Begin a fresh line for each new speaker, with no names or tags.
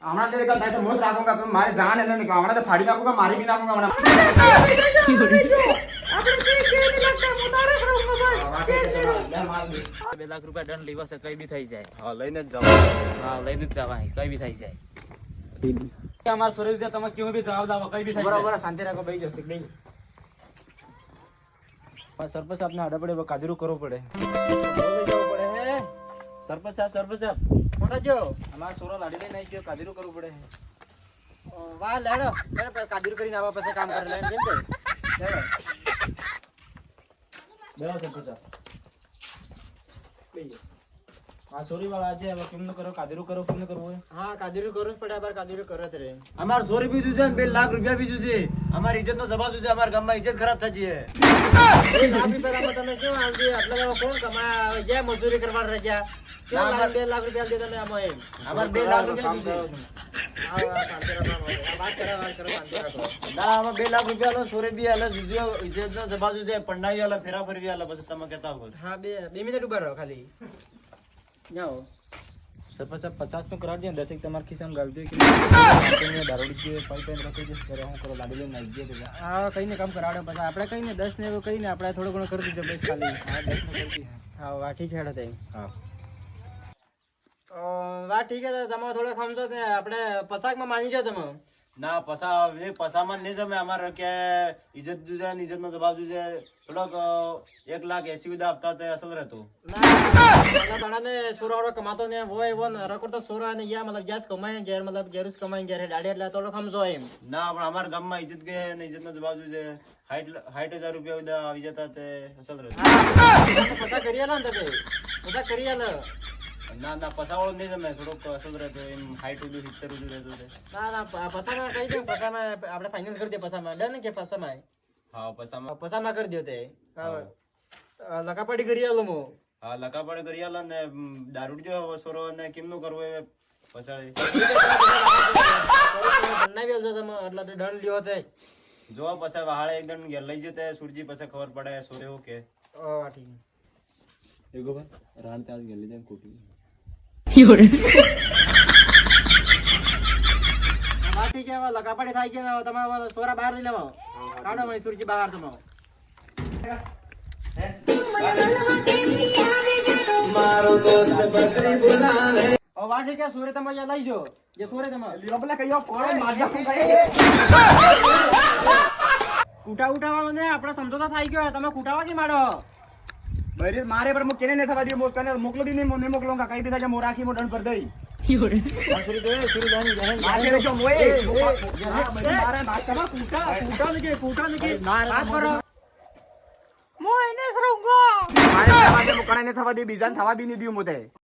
हमारा तेरे का दायित्व मोस्ट રાખूंगा तुम मारे जान है नहीं हमारा तो फाड़ी नाखूंगा मारी भी नाखूंगा हमारा
₹2 લાખ દંડ લેવા છે કઈ બી થઈ જાય
હા લઈને જ જાવ
હા લઈને જ જવાય કઈ બી થઈ જાય અમાર સુરેશ તમે કેવું બી જવાબ દાવો કઈ બી થઈ જાય
બરાબર શાંતિ રાખો બેહી જશે બેહી સરપંચ આપને આડા પડે કાજરું કરવો પડે
લઈ જવું પડે હે
સરપંચ સાહેબ
કોણ જો
અમાર સોરો લાડી લઈને આવી ગયો કાજરું કરવું પડે
વાહ લેડો કાદુર કરીને આવા પછી કામ કરે લેન કેમ લેડો
બેહો સરપંચ સાહેબ બેહી આ સોરી વાળા આજે હવે કેમનું કરો કાજરું કરો કેમનું કરવું
હા કાદુર કરવું જ પડે બાર કાદુર કરત રે
અમાર સોરી બીજું છે ને 2 લાખ રૂપિયા બીજું છે અમાર ઇજ્જત નો જવાબ છે અમાર ગામમાં ઇજ્જત ખરાબ થઈ છે
₹2 તમે કેમ આવતી આટલા કોણ કમા જે મજૂરી કરવા રજા કેમ ₹2 લાખ રૂપિયા દે તમે આમાં એમ
અમાર 2 લાખ રૂપિયા બીજું ના આમાં 2 લાખ રૂપિયા નો સોરી બી હાલે બીજો ઇજ્જત નો જવાબ છે પંડાઈ હાલે ફેરા ફરી હાલે પછી તમે કહેતા હો
હા 2 મિનિટ ઉભા રહો ખાલી જાઓ
સરપંચ 50 નું કરાવજો 10 તમાર ખિસ્સામાં ગાલ દે કે દારૂડી જે પાઈ પાઈ રાખી દે કરે હું કરો લાડી લઈને આવી ગયો
હા કઈને કામ કરાવડે પછી આપણે કઈને 10 ને એવું કઈને આપણે થોડું ઘણું કરી દીધું બસ ખાલી
હા 10 નું કરી
હા વાહ ઠીક છે તે
હા
વાહ ઠીક છે તમે થોડો સમજો ને આપણે 50 માં માની જાવ તમે
ના પસામાં નહીં જમે અમારે કે ઇજ્જત જુજે ઇજ્જત નો જવાબ જુજે થોડોક 1,80,000 આપતા તે અસલ રહેતો
બાળાને છોરાવાળો કમાતો ને હોય એવો રકોડ તો છોરા ને યા મતલબ ગેસ કમાય ઘેર મતલબ ગેરુસ કમાય ઘેર દાડી એટલે થોડો સમજો એમ
ના પણ અમારા ગામમાં ઇજ્જત ગઈ ને ઇજ્જત નો જવાબ જુજે 60,000 રૂપિયા ઉદા આવી જતા તે અસલ રહેતો
પતા કરી આલો ને તમે પતા કરી આલો
ના પસાવાળો નહીં જમે થોડોક અસલ રહેતો એમ 60 ઉદું 70 ઉદું રહેતો તે
ના પસામાં કહી દે પસામાં આપણે ફાઇનલ કરી દે પસામાં ડન કે પસામાં
હા
પસામાં કરી દો તે લકાપડી કરી આલો મો
હા લકાપડે કરી આલા ને દારૂડ જો સોરો ને કેમનું કરવું એ પસાડી
બનાવી આલજો તમે એટલે તો દંડ લ્યો તે
જો પછી વહાળે એકદમ ઘેર લઈ જતે સુરજી પછી ખબર પડે સોરે એવું કે
ઠીક
એગો ભાઈ રાણ ત્યાં ઘેર લઈ જાય કોટી
હા ઠીક છે લકાપડી થાય કે તમે સોરા બહાર લઈ લેવો કાઢો મને સુરજી બહાર તમે
મારો દોસ્ત બકરી બોલાવે
વાહ ઠીક છે સોરે તમે લઈ જો જે સોરે તમે
લીલા કયો કોણ માજા
કુટા ઉઠાવવાનો ને આપણે સમજોતા થઈ ગયો તમે કુટાવા કે મારો
બરી મારે પર મુ કેને ને થવા દે મુ કને મોકલો દી નહીં મોકલુંગા કઈ બી થાય મો રાખી મો દંડ પર દઈ સુરી દે મારે જો મોએ મારે બાત કર કુટા ને કે બાત કરો
મો એને સરુંગો
મારે થવા દે મુ કને ને થવા દે બીજાને થવા બી નહીં દીયું મોતે